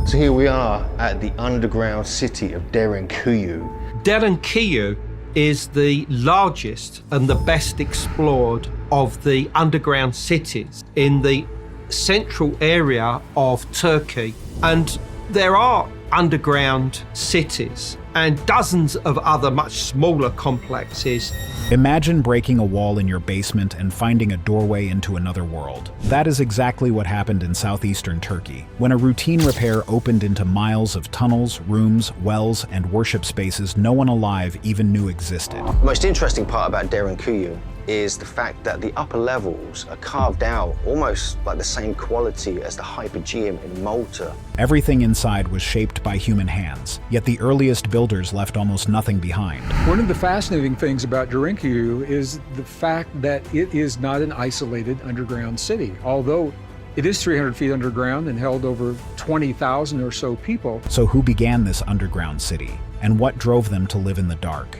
So here we are at the underground city of Derinkuyu. Derinkuyu is the largest and the best explored of the underground cities in the central area of Turkey. And there are underground cities and dozens of other much smaller complexes. Imagine breaking a wall in your basement and finding a doorway into another world. That is exactly what happened in southeastern Turkey, when a routine repair opened into miles of tunnels, rooms, wells, and worship spaces no one alive even knew existed. The most interesting part about Derinkuyu is the fact that the upper levels are carved out almost like the same quality as the Hypogeum in Malta. Everything inside was shaped by human hands, yet the earliest builders left almost nothing behind. One of the fascinating things about Derinkuyu is the fact that it is not an isolated underground city. Although it is 300 feet underground and held over 20,000 or so people. So who began this underground city, and what drove them to live in the dark?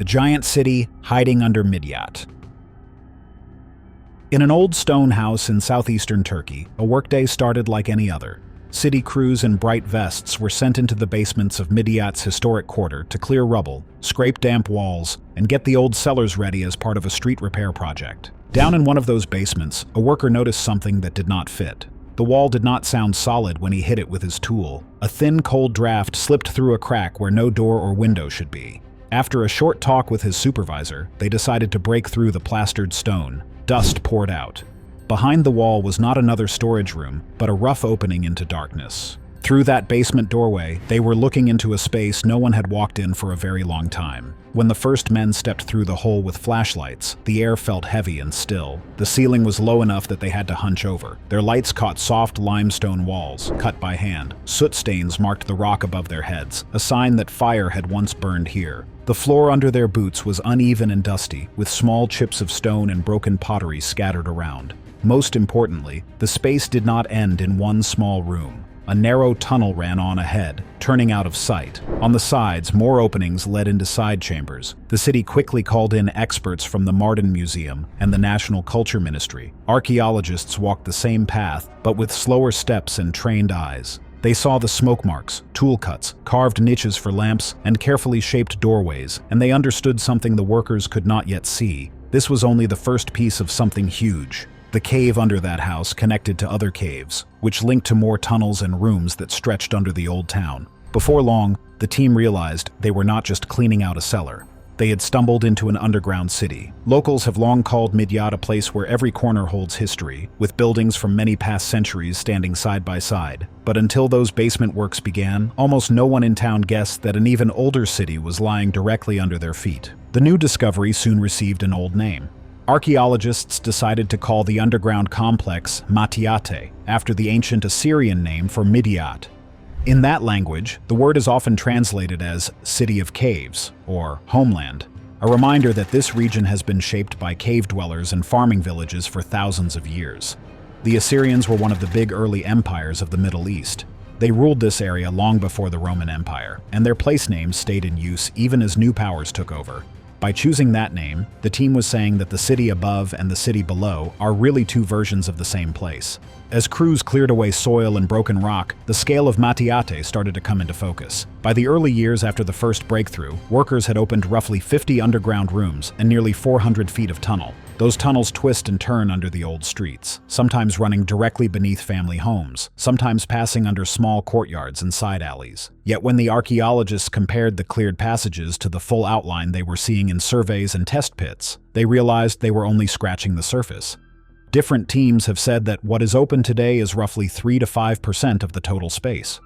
The giant city hiding under Midyat. In an old stone house in southeastern Turkey, a workday started like any other. City crews in bright vests were sent into the basements of Midyat's historic quarter to clear rubble, scrape damp walls, and get the old cellars ready as part of a street repair project. Down in one of those basements, a worker noticed something that did not fit. The wall did not sound solid when he hit it with his tool. A thin, cold draft slipped through a crack where no door or window should be. After a short talk with his supervisor, they decided to break through the plastered stone. Dust poured out. Behind the wall was not another storage room, but a rough opening into darkness. Through that basement doorway, they were looking into a space no one had walked in for a very long time. When the first men stepped through the hole with flashlights, the air felt heavy and still. The ceiling was low enough that they had to hunch over. Their lights caught soft limestone walls, cut by hand. Soot stains marked the rock above their heads, a sign that fire had once burned here. The floor under their boots was uneven and dusty, with small chips of stone and broken pottery scattered around. Most importantly, the space did not end in one small room. A narrow tunnel ran on ahead, turning out of sight. On the sides, more openings led into side chambers. The city quickly called in experts from the Mardin Museum and the National Culture Ministry. Archaeologists walked the same path, but with slower steps and trained eyes. They saw the smoke marks, tool cuts, carved niches for lamps, and carefully shaped doorways, and they understood something the workers could not yet see. This was only the first piece of something huge. The cave under that house connected to other caves, which linked to more tunnels and rooms that stretched under the old town. Before long, the team realized they were not just cleaning out a cellar. They had stumbled into an underground city. Locals have long called Midyat a place where every corner holds history, with buildings from many past centuries standing side by side. But until those basement works began, almost no one in town guessed that an even older city was lying directly under their feet. The new discovery soon received an old name. Archaeologists decided to call the underground complex Matiate, after the ancient Assyrian name for Midyat. In that language, the word is often translated as City of Caves, or Homeland, a reminder that this region has been shaped by cave dwellers and farming villages for thousands of years. The Assyrians were one of the big early empires of the Middle East. They ruled this area long before the Roman Empire, and their place names stayed in use even as new powers took over. By choosing that name, the team was saying that the city above and the city below are really two versions of the same place. As crews cleared away soil and broken rock, the scale of Matiate started to come into focus. By the early years after the first breakthrough, workers had opened roughly 50 underground rooms and nearly 400 feet of tunnel. Those tunnels twist and turn under the old streets, sometimes running directly beneath family homes, sometimes passing under small courtyards and side alleys. Yet when the archaeologists compared the cleared passages to the full outline they were seeing in surveys and test pits, they realized they were only scratching the surface. Different teams have said that what is open today is roughly 3 to 5% of the total space.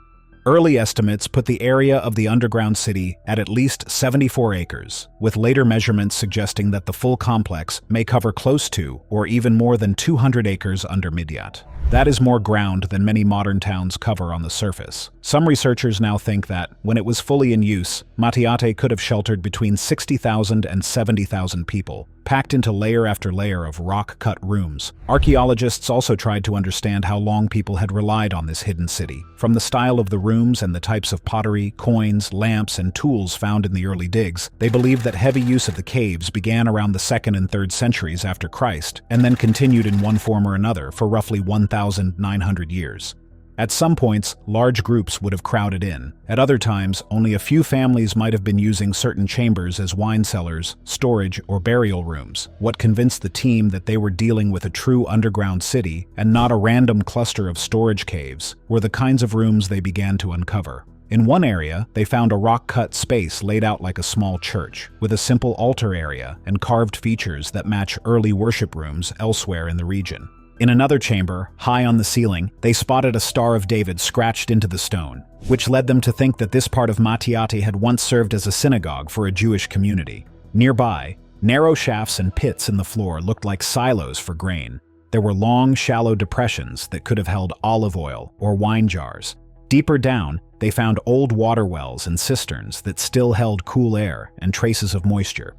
Early estimates put the area of the underground city at least 74 acres, with later measurements suggesting that the full complex may cover close to or even more than 200 acres under Midyat. That is more ground than many modern towns cover on the surface. Some researchers now think that, when it was fully in use, Matiate could have sheltered between 60,000 and 70,000 people. packed into layer after layer of rock-cut rooms. Archaeologists also tried to understand how long people had relied on this hidden city. From the style of the rooms and the types of pottery, coins, lamps, and tools found in the early digs, they believed that heavy use of the caves began around the 2nd and 3rd centuries after Christ, and then continued in one form or another for roughly 1,900 years. At some points, large groups would have crowded in. At other times, only a few families might have been using certain chambers as wine cellars, storage, or burial rooms. What convinced the team that they were dealing with a true underground city and not a random cluster of storage caves were the kinds of rooms they began to uncover. In one area, they found a rock-cut space laid out like a small church, with a simple altar area and carved features that match early worship rooms elsewhere in the region. In another chamber, high on the ceiling, they spotted a Star of David scratched into the stone, which led them to think that this part of Matiate had once served as a synagogue for a Jewish community. Nearby, narrow shafts and pits in the floor looked like silos for grain. There were long, shallow depressions that could have held olive oil or wine jars. Deeper down, they found old water wells and cisterns that still held cool air and traces of moisture.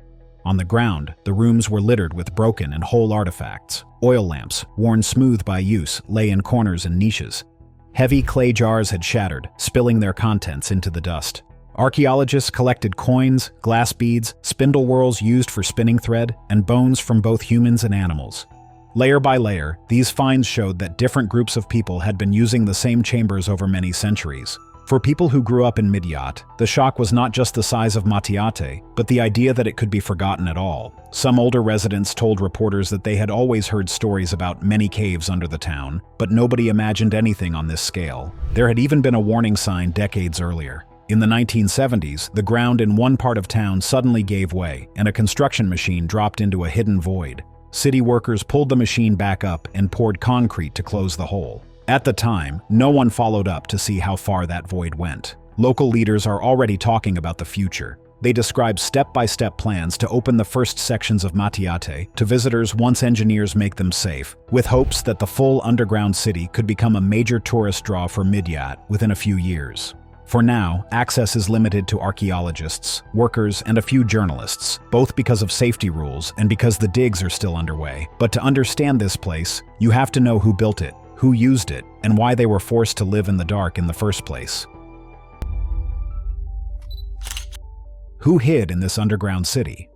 On the ground, the rooms were littered with broken and whole artifacts. Oil lamps, worn smooth by use, lay in corners and niches. Heavy clay jars had shattered, spilling their contents into the dust. Archaeologists collected coins, glass beads, spindle whorls used for spinning thread, and bones from both humans and animals. Layer by layer, these finds showed that different groups of people had been using the same chambers over many centuries. For people who grew up in Midyat, the shock was not just the size of Matiate, but the idea that it could be forgotten at all. Some older residents told reporters that they had always heard stories about many caves under the town, but nobody imagined anything on this scale. There had even been a warning sign decades earlier. In the 1970s, the ground in one part of town suddenly gave way, and a construction machine dropped into a hidden void. City workers pulled the machine back up and poured concrete to close the hole. At the time, no one followed up to see how far that void went. Local leaders are already talking about the future. They describe step-by-step plans to open the first sections of Matiate to visitors once engineers make them safe, with hopes that the full underground city could become a major tourist draw for Midyat within a few years. For now, access is limited to archaeologists, workers, and a few journalists, both because of safety rules and because the digs are still underway. But to understand this place, you have to know who built it, who used it, and why they were forced to live in the dark in the first place. Who hid in this underground city?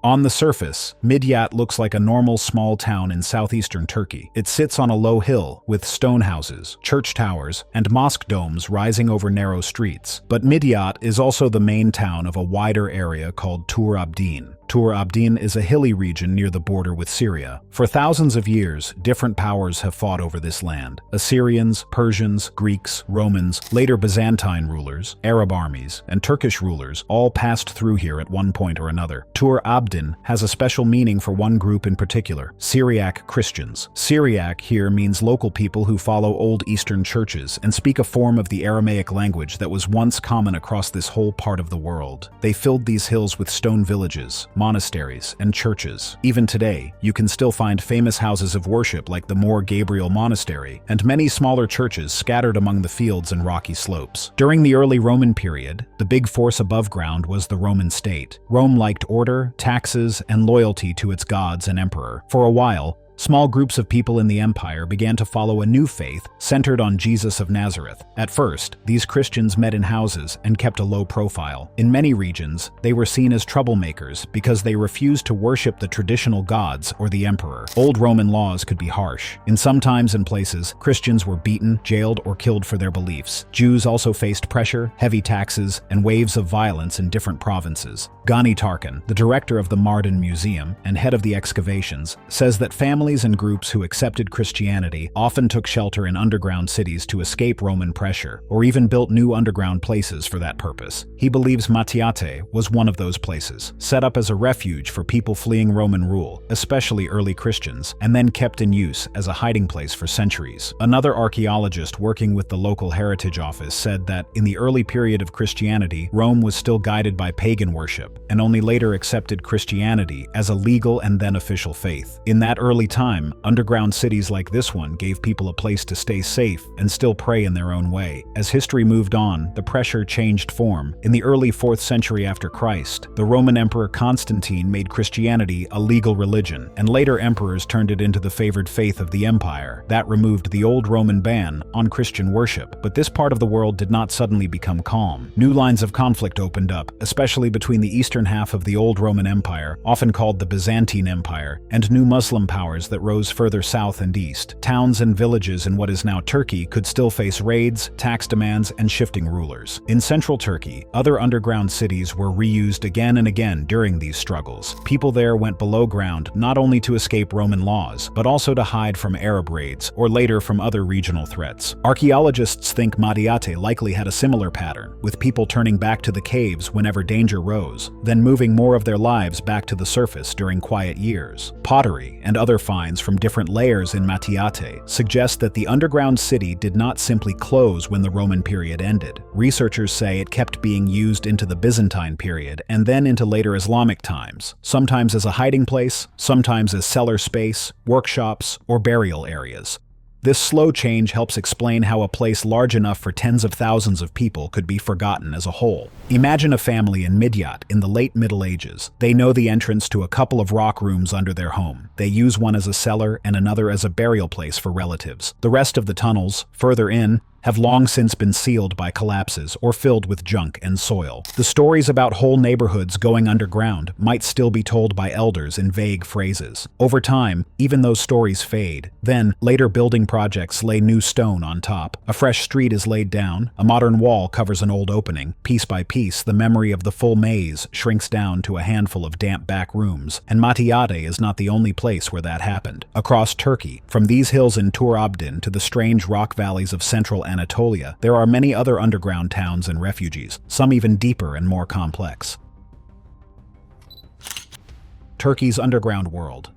On the surface, Midyat looks like a normal small town in southeastern Turkey. It sits on a low hill with stone houses, church towers, and mosque domes rising over narrow streets. But Midyat is also the main town of a wider area called Tur Abdin. Tur Abdin is a hilly region near the border with Syria. For thousands of years, different powers have fought over this land. Assyrians, Persians, Greeks, Romans, later Byzantine rulers, Arab armies, and Turkish rulers all passed through here at one point or another. Tur Abdin has a special meaning for one group in particular, Syriac Christians. Syriac here means local people who follow Old Eastern churches and speak a form of the Aramaic language that was once common across this whole part of the world. They filled these hills with stone villages, monasteries, and churches. Even today, you can still find famous houses of worship like the Mor Gabriel Monastery and many smaller churches scattered among the fields and rocky slopes. During the early Roman period, the big force above ground was the Roman state. Rome liked order, taxes, and loyalty to its gods and emperor. For a while, small groups of people in the empire began to follow a new faith centered on Jesus of Nazareth. At first, these Christians met in houses and kept a low profile. In many regions, they were seen as troublemakers because they refused to worship the traditional gods or the emperor. Old Roman laws could be harsh. In some times and places, Christians were beaten, jailed, or killed for their beliefs. Jews also faced pressure, heavy taxes, and waves of violence in different provinces. Gani Tarkan, the director of the Mardin Museum and head of the excavations, says that families and groups who accepted Christianity often took shelter in underground cities to escape Roman pressure, or even built new underground places for that purpose. He believes Matiate was one of those places, set up as a refuge for people fleeing Roman rule, especially early Christians, and then kept in use as a hiding place for centuries. Another archaeologist working with the local heritage office said that in the early period of Christianity, Rome was still guided by pagan worship, and only later accepted Christianity as a legal and then official faith. In that early time, time, underground cities like this one gave people a place to stay safe and still pray in their own way. As history moved on, the pressure changed form. In the early 4th century after Christ, the Roman Emperor Constantine made Christianity a legal religion, and later emperors turned it into the favored faith of the empire. That removed the old Roman ban on Christian worship, but this part of the world did not suddenly become calm. New lines of conflict opened up, especially between the eastern half of the old Roman Empire, often called the Byzantine Empire, and new Muslim powers that rose further south and east. Towns and villages in what is now Turkey could still face raids, tax demands, and shifting rulers. In central Turkey, other underground cities were reused again and again during these struggles. People there went below ground not only to escape Roman laws, but also to hide from Arab raids, or later from other regional threats. Archaeologists think Matiate likely had a similar pattern, with people turning back to the caves whenever danger rose, then moving more of their lives back to the surface during quiet years. Pottery and other finds from different layers in Matiate suggest that the underground city did not simply close when the Roman period ended. Researchers say it kept being used into the Byzantine period and then into later Islamic times, sometimes as a hiding place, sometimes as cellar space, workshops, or burial areas. This slow change helps explain how a place large enough for tens of thousands of people could be forgotten as a whole. Imagine a family in Midyat in the late Middle Ages. They know the entrance to a couple of rock rooms under their home. They use one as a cellar and another as a burial place for relatives. The rest of the tunnels, further in, have long since been sealed by collapses or filled with junk and soil. The stories about whole neighborhoods going underground might still be told by elders in vague phrases. Over time, even those stories fade. Then, later building projects lay new stone on top. A fresh street is laid down, a modern wall covers an old opening. Piece by piece, the memory of the full maze shrinks down to a handful of damp back rooms. And Matiate is not the only place where that happened. Across Turkey, from these hills in Tur Abdin to the strange rock valleys of central Anatolia, there are many other underground towns and refuges, some even deeper and more complex. Turkey's underground world.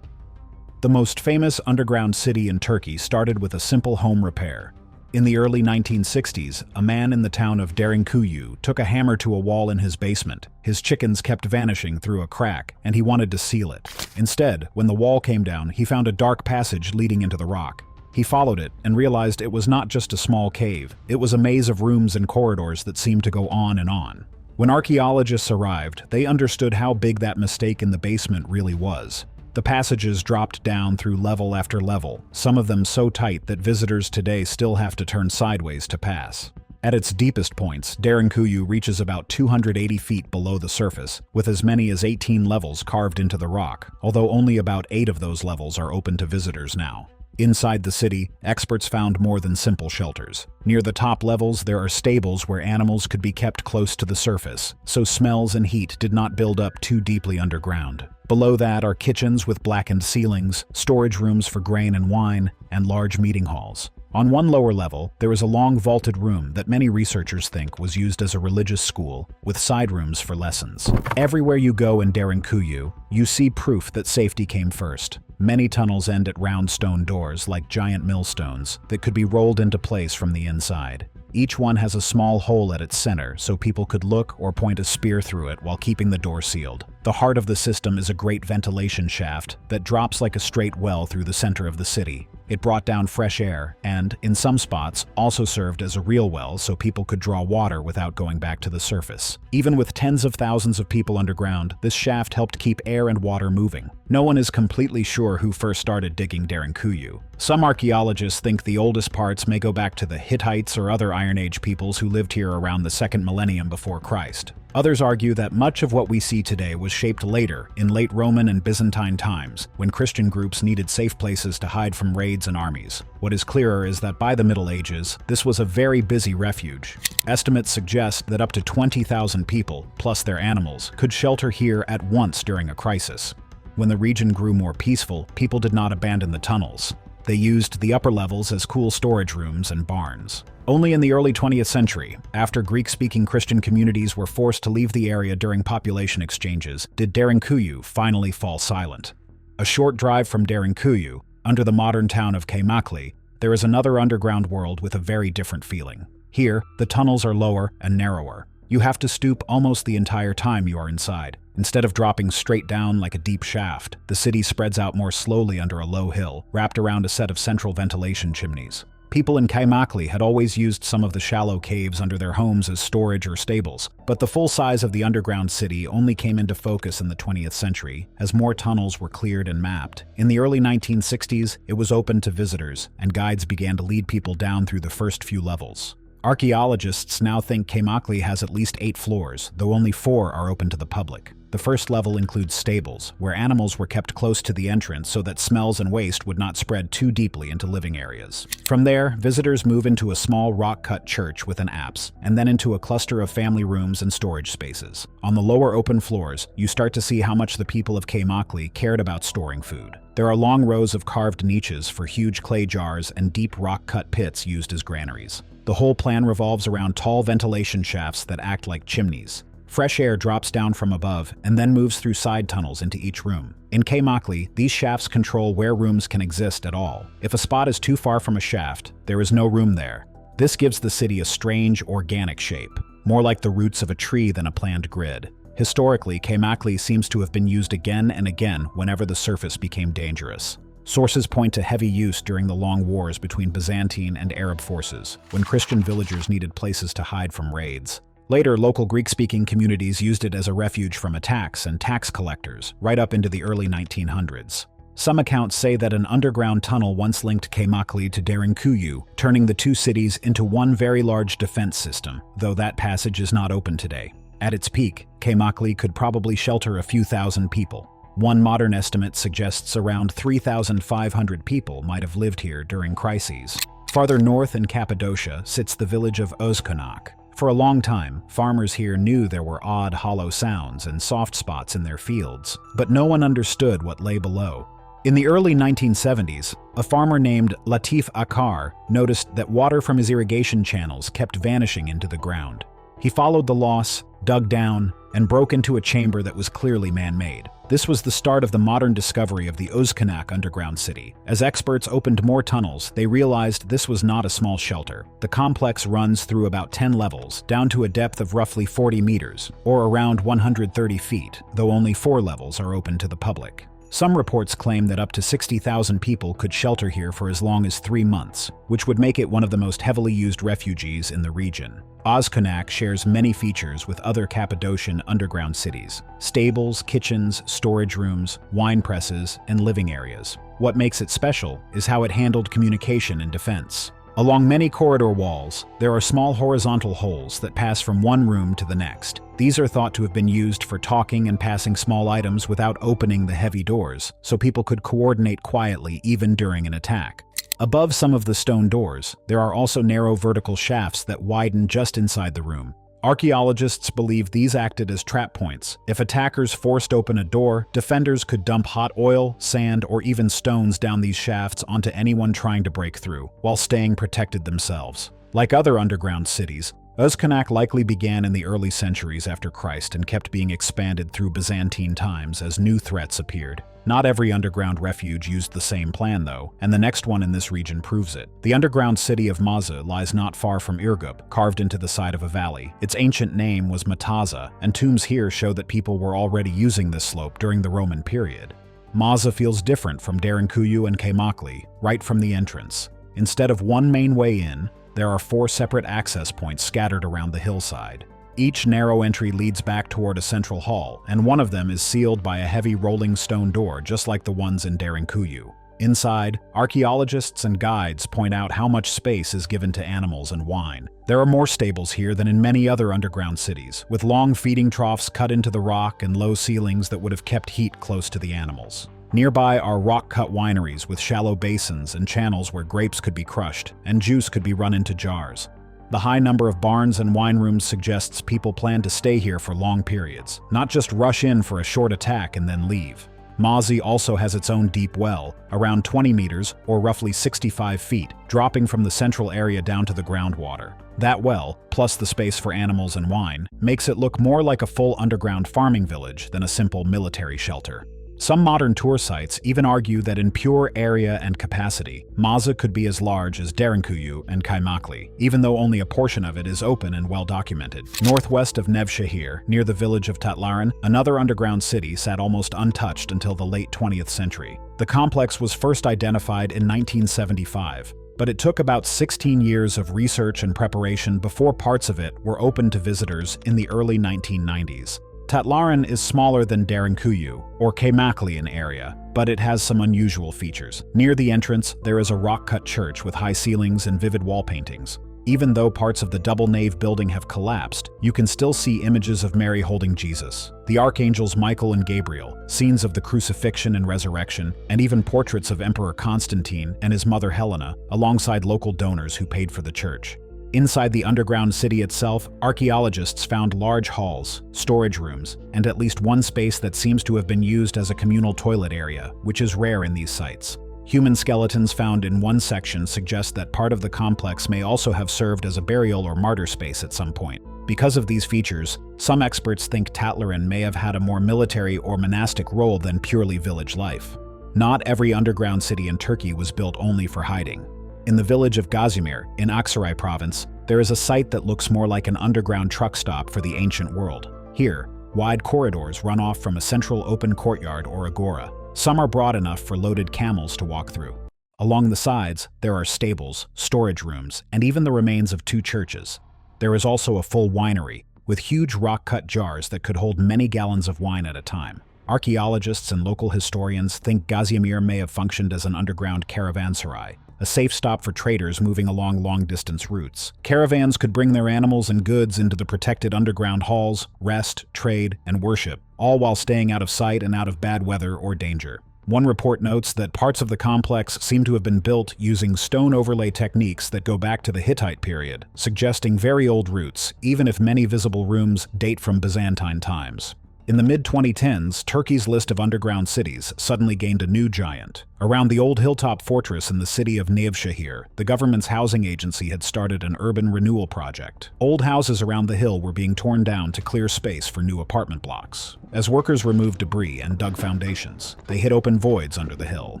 The most famous underground city in Turkey started with a simple home repair. In the early 1960s, a man in the town of Derinkuyu took a hammer to a wall in his basement. His chickens kept vanishing through a crack, and he wanted to seal it. Instead, when the wall came down, he found a dark passage leading into the rock. He followed it and realized it was not just a small cave. It was a maze of rooms and corridors that seemed to go on and on. When archaeologists arrived, they understood how big that mistake in the basement really was. The passages dropped down through level after level, some of them so tight that visitors today still have to turn sideways to pass. At its deepest points, Derinkuyu reaches about 280 feet below the surface, with as many as 18 levels carved into the rock, although only about 8 of those levels are open to visitors now. Inside the city, experts found more than simple shelters. Near the top levels, there are stables where animals could be kept close to the surface, so smells and heat did not build up too deeply underground. Below that are kitchens with blackened ceilings, storage rooms for grain and wine, and large meeting halls. On one lower level, there is a long vaulted room that many researchers think was used as a religious school, with side rooms for lessons. Everywhere you go in Derinkuyu, you see proof that safety came first. Many tunnels end at round stone doors like giant millstones that could be rolled into place from the inside. Each one has a small hole at its center so people could look or point a spear through it while keeping the door sealed. The heart of the system is a great ventilation shaft that drops like a straight well through the center of the city. It brought down fresh air and, in some spots, also served as a real well so people could draw water without going back to the surface. Even with tens of thousands of people underground, this shaft helped keep air and water moving. No one is completely sure who first started digging Derinkuyu. Some archaeologists think the oldest parts may go back to the Hittites or other Iron Age peoples who lived here around the 2nd millennium before Christ. Others argue that much of what we see today was shaped later, in late Roman and Byzantine times, when Christian groups needed safe places to hide from raids and armies. What is clearer is that by the Middle Ages, this was a very busy refuge. Estimates suggest that up to 20,000 people, plus their animals, could shelter here at once during a crisis. When the region grew more peaceful, people did not abandon the tunnels. They used the upper levels as cool storage rooms and barns. Only in the early 20th century, after Greek-speaking Christian communities were forced to leave the area during population exchanges, did Derinkuyu finally fall silent. A short drive from Derinkuyu, under the modern town of Kaymakli, there is another underground world with a very different feeling. Here, the tunnels are lower and narrower. You have to stoop almost the entire time you are inside. Instead of dropping straight down like a deep shaft, the city spreads out more slowly under a low hill, wrapped around a set of central ventilation chimneys. People in Kaymakli had always used some of the shallow caves under their homes as storage or stables, but the full size of the underground city only came into focus in the 20th century, as more tunnels were cleared and mapped. In the early 1960s, it was open to visitors, and guides began to lead people down through the first few levels. Archaeologists now think Kaymakli has at least 8 floors, though only 4 are open to the public. The first level includes stables, where animals were kept close to the entrance so that smells and waste would not spread too deeply into living areas. From there, visitors move into a small rock-cut church with an apse, and then into a cluster of family rooms and storage spaces. On the lower open floors, you start to see how much the people of Kaymakli cared about storing food. There are long rows of carved niches for huge clay jars and deep rock-cut pits used as granaries. The whole plan revolves around tall ventilation shafts that act like chimneys. Fresh air drops down from above and then moves through side tunnels into each room. In Kaymakli, these shafts control where rooms can exist at all. If a spot is too far from a shaft, there is no room there. This gives the city a strange, organic shape, more like the roots of a tree than a planned grid. Historically, Kaymakli seems to have been used again and again whenever the surface became dangerous. Sources point to heavy use during the long wars between Byzantine and Arab forces, when Christian villagers needed places to hide from raids. Later, local Greek-speaking communities used it as a refuge from attacks and tax collectors, right up into the early 1900s. Some accounts say that an underground tunnel once linked Kaymakli to Derinkuyu, turning the two cities into one very large defense system, though that passage is not open today. At its peak, Kaymakli could probably shelter a few thousand people. One modern estimate suggests around 3,500 people might have lived here during crises. Farther north in Cappadocia sits the village of Ozkonak. For a long time, farmers here knew there were odd, hollow sounds and soft spots in their fields, but no one understood what lay below. In the early 1970s, a farmer named Latif Akar noticed that water from his irrigation channels kept vanishing into the ground. He followed the loss, dug down, and broke into a chamber that was clearly man-made. This was the start of the modern discovery of the Ozkonak underground city. As experts opened more tunnels, they realized this was not a small shelter. The complex runs through about 10 levels, down to a depth of roughly 40 meters, or around 130 feet, though only 4 levels are open to the public. Some reports claim that up to 60,000 people could shelter here for as long as 3 months, which would make it one of the most heavily used refuges in the region. Ozkonak shares many features with other Cappadocian underground cities: stables, kitchens, storage rooms, wine presses, and living areas. What makes it special is how it handled communication and defense. Along many corridor walls, there are small horizontal holes that pass from one room to the next. These are thought to have been used for talking and passing small items without opening the heavy doors, so people could coordinate quietly even during an attack. Above some of the stone doors, there are also narrow vertical shafts that widen just inside the room. Archaeologists believe these acted as trap points. If attackers forced open a door, defenders could dump hot oil, sand, or even stones down these shafts onto anyone trying to break through, while staying protected themselves. Like other underground cities, Ozkonak likely began in the early centuries after Christ and kept being expanded through Byzantine times as new threats appeared. Not every underground refuge used the same plan, though, and the next one in this region proves it. The underground city of Mazi lies not far from Irgup, carved into the side of a valley. Its ancient name was Mataza, and tombs here show that people were already using this slope during the Roman period. Mazi feels different from Derinkuyu and Kaymakli, right from the entrance. Instead of one main way in, there are 4 separate access points scattered around the hillside. Each narrow entry leads back toward a central hall, and one of them is sealed by a heavy rolling stone door just like the ones in Derinkuyu. Inside, archaeologists and guides point out how much space is given to animals and wine. There are more stables here than in many other underground cities, with long feeding troughs cut into the rock and low ceilings that would have kept heat close to the animals. Nearby are rock-cut wineries with shallow basins and channels where grapes could be crushed, and juice could be run into jars. The high number of barns and wine rooms suggests people plan to stay here for long periods, not just rush in for a short attack and then leave. Mazi also has its own deep well, around 20 meters or roughly 65 feet, dropping from the central area down to the groundwater. That well, plus the space for animals and wine, makes it look more like a full underground farming village than a simple military shelter. Some modern tour sites even argue that in pure area and capacity, Mazi could be as large as Derinkuyu and Kaymakli, even though only a portion of it is open and well documented. Northwest of Nevsehir, near the village of Tatlarin, another underground city sat almost untouched until the late 20th century. The complex was first identified in 1975, but it took about 16 years of research and preparation before parts of it were open to visitors in the early 1990s. Tatlarin is smaller than Derinkuyu, or Kaymakli in area, but it has some unusual features. Near the entrance, there is a rock-cut church with high ceilings and vivid wall paintings. Even though parts of the double-nave building have collapsed, you can still see images of Mary holding Jesus, the archangels Michael and Gabriel, scenes of the crucifixion and resurrection, and even portraits of Emperor Constantine and his mother Helena, alongside local donors who paid for the church. Inside the underground city itself, archaeologists found large halls, storage rooms, and at least one space that seems to have been used as a communal toilet area, which is rare in these sites. Human skeletons found in one section suggest that part of the complex may also have served as a burial or martyr space at some point. Because of these features, some experts think Tatlarin may have had a more military or monastic role than purely village life. Not every underground city in Turkey was built only for hiding. In the village of Gaziemir, in Aksaray province, there is a site that looks more like an underground truck stop for the ancient world. Here, wide corridors run off from a central open courtyard or agora. Some are broad enough for loaded camels to walk through. Along the sides, there are stables, storage rooms, and even the remains of two churches. There is also a full winery, with huge rock-cut jars that could hold many gallons of wine at a time. Archaeologists and local historians think Gaziemir may have functioned as an underground caravanserai, a safe stop for traders moving along long-distance routes. Caravans could bring their animals and goods into the protected underground halls, rest, trade, and worship, all while staying out of sight and out of bad weather or danger. One report notes that parts of the complex seem to have been built using stone overlay techniques that go back to the Hittite period, suggesting very old roots, even if many visible rooms date from Byzantine times. In the mid-2010s, Turkey's list of underground cities suddenly gained a new giant. Around the old hilltop fortress in the city of Nevsehir, the government's housing agency had started an urban renewal project. Old houses around the hill were being torn down to clear space for new apartment blocks. As workers removed debris and dug foundations, they hit open voids under the hill.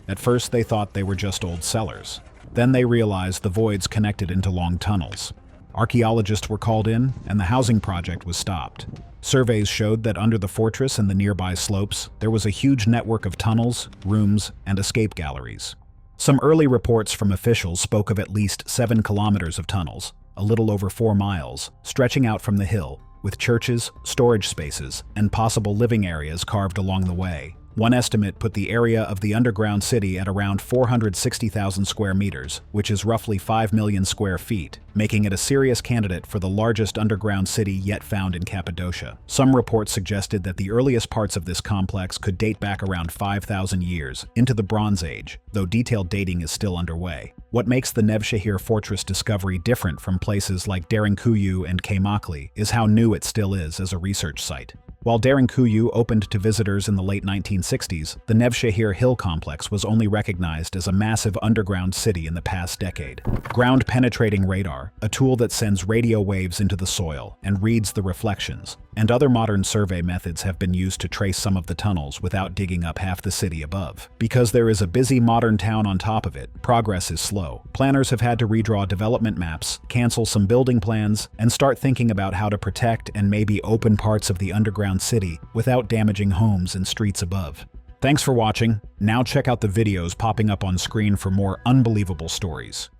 At first, they thought they were just old cellars. Then they realized the voids connected into long tunnels. Archaeologists were called in, and the housing project was stopped. Surveys showed that under the fortress and the nearby slopes, there was a huge network of tunnels, rooms, and escape galleries. Some early reports from officials spoke of at least 7 kilometers of tunnels, a little over 4 miles, stretching out from the hill, with churches, storage spaces, and possible living areas carved along the way. One estimate put the area of the underground city at around 460,000 square meters, which is roughly 5 million square feet, making it a serious candidate for the largest underground city yet found in Cappadocia. Some reports suggested that the earliest parts of this complex could date back around 5,000 years, into the Bronze Age, though detailed dating is still underway. What makes the Nevsehir fortress discovery different from places like Derinkuyu and Kaymakli is how new it still is as a research site. While Derinkuyu opened to visitors in the late 1960s, the Nevsehir Hill complex was only recognized as a massive underground city in the past decade. Ground-penetrating radar, a tool that sends radio waves into the soil and reads the reflections, and other modern survey methods have been used to trace some of the tunnels without digging up half the city above. Because there is a busy modern town on top of it, progress is slow. Planners have had to redraw development maps, cancel some building plans, and start thinking about how to protect and maybe open parts of the underground city without damaging homes and streets above. Thanks for watching. Now check out the videos popping up on screen for more unbelievable stories.